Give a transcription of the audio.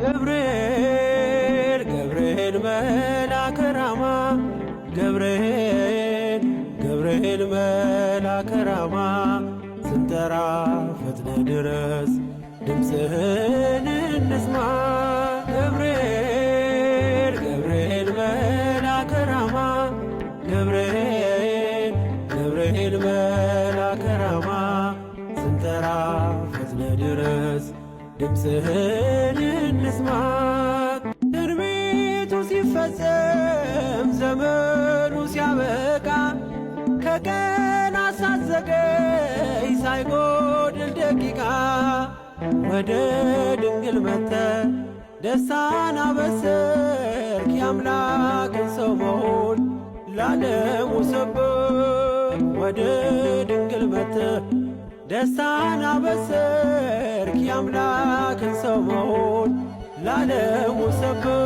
ገብርኤል ገብርኤል መልአከ ራማ ገብርኤል መልአከ ራማ ስንጠራ ፈጥነ ድረስ ድምፅህን እንስማ። ገብርኤል መልአከ ራማ ገብርኤል መልአከ ራማ ስንጠራ ፈጥነ ድረስ ድምፅህን እንስማ። ትንቢቱ ሲፈጸም ዘመኑ ሲያበቃ ከቀናት ሳትዘገይ ሳይጎድል ደቂቃ ወደ ድንግል መጥተ ደስታን አበሰርክ። የአምላክን ሰው መሆን ለዓለሙ ሰበክ። ወደ ድንግል መጥተ ደስታን አበሰርክ። የአምላክን ሰው መሆን ለዓለሙ ሰበክ።